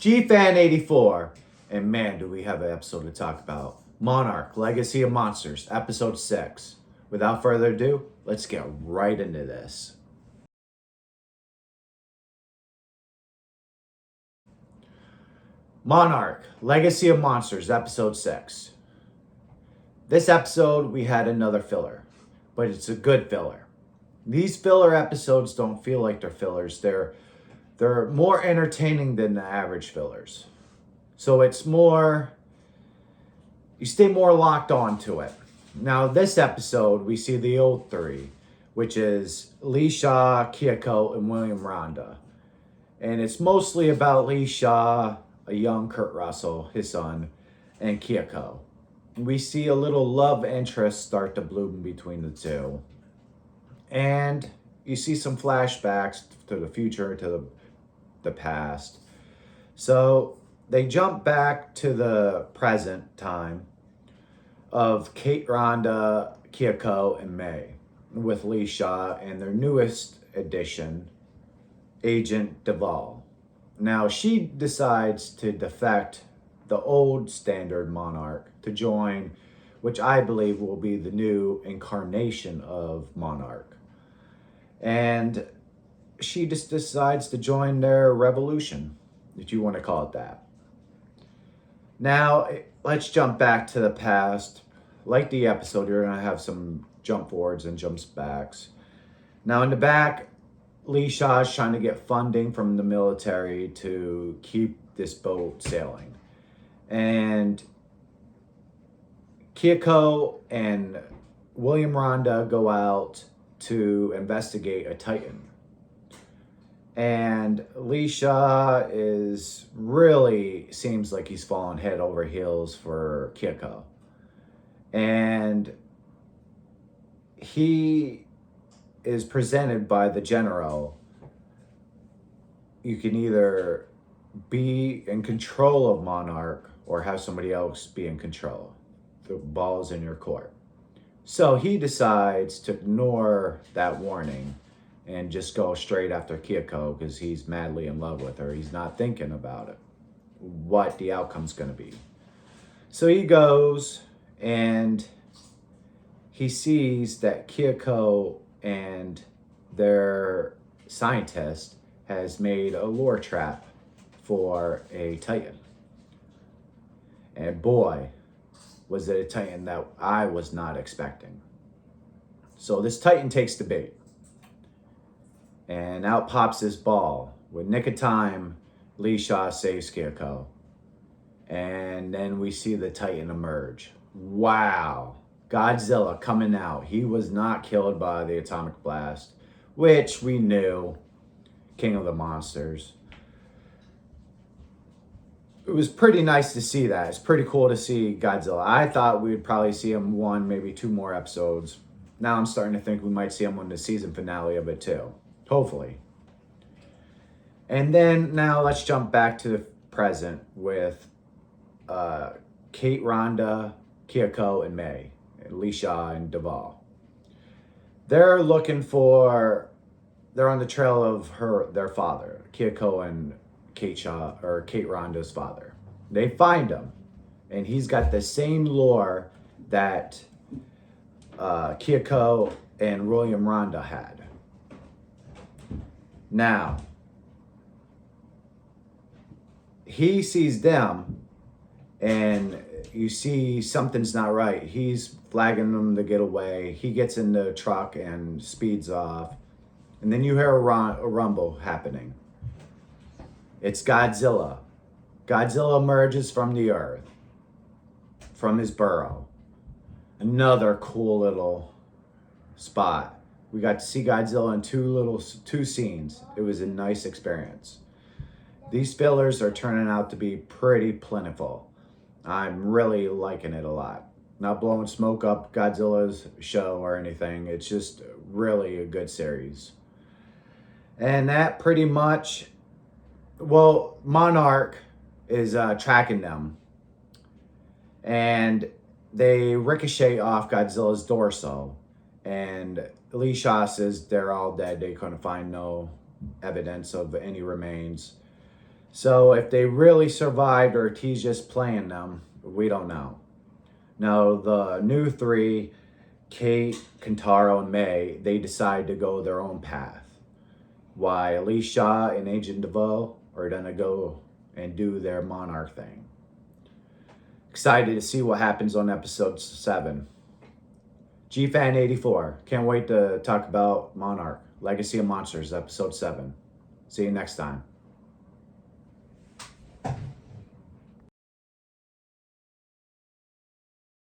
Gfan 84. And man, do we have an episode to talk about. Monarch, Legacy of Monsters, episode 6. Without further ado, let's get right into this. Monarch, Legacy of Monsters, episode 6. This episode, we had another filler, but it's a good filler. These filler episodes don't feel like they're fillers. They're more entertaining than the average fillers. So it's more, you stay more locked on to it. Now, this episode, we see the old three, which is Lee Shaw, Kyoko, and William Rhonda. And it's mostly about Lee Shaw, a young Kurt Russell, his son, and Kyoko. We see a little love interest start to bloom between the two. And you see some flashbacks to the future, to the past. So they jump back to the present time of Kate, Rhonda, Kyoko, and May with Lee Shaw and their newest addition, Agent Duvall. Now she decides to defect the old standard Monarch to join, which I believe will be the new incarnation of Monarch. And she just decides to join their revolution, if you want to call it that. Now, let's jump back to the past. Like the episode, you're going to have some jump forwards and jumps backs. Now, in the back, Lee Shaw is trying to get funding from the military to keep this boat sailing. And Kyoko and William Rhonda go out to investigate a Titan. And Lee Shaw seems like he's fallen head over heels for Kyoko. And he is presented by the general. You can either be in control of Monarch or have somebody else be in control. The ball's in your court. So he decides to ignore that warning and just go straight after Kyoko because he's madly in love with her. He's not thinking about it, what the outcome's going to be. So he goes and he sees that Kyoko and their scientist has made a lure trap for a Titan. And boy, was it a Titan that I was not expecting. So this Titan takes the bait. And out pops this ball. With nick of time, Lee Shaw saves Kyoko. And then we see the Titan emerge. Wow. Godzilla coming out. He was not killed by the atomic blast, which we knew. King of the Monsters. It was pretty nice to see that. It's pretty cool to see Godzilla. I thought we would probably see him one, maybe two more episodes. Now I'm starting to think we might see him on the season finale of it too. Hopefully. And then now let's jump back to the present with Kate, Rhonda, Kyoko, and May, and Lee Shaw and Duvall. They're on the trail of their father, Kyoko and Kate Rhonda's father. They find him, and he's got the same lore that Kyoko and William Rhonda had. Now, he sees them, and you see something's not right. He's flagging them to get away. He gets in the truck and speeds off. And then you hear a rumble happening. It's Godzilla. Godzilla emerges from the earth, from his burrow. Another cool little spot. We got to see Godzilla in two scenes. It was a nice experience. These fillers are turning out to be pretty plentiful. I'm really liking it a lot. Not blowing smoke up Godzilla's show or anything. It's just really a good series. And that pretty much, Monarch is tracking them. And they ricochet off Godzilla's torso. And Lee Shaw says they're all dead. They couldn't find no evidence of any remains. So if they really survived or if he's just playing them, we don't know. Now the new three, Kate, Kentaro, and May, they decide to go their own path. Why Alicia and Agent DeVoe are gonna go and do their Monarch thing. Excited to see what happens on episode 7. Gfan 84. Can't wait to talk about Monarch, Legacy of Monsters, episode 7. See you next time.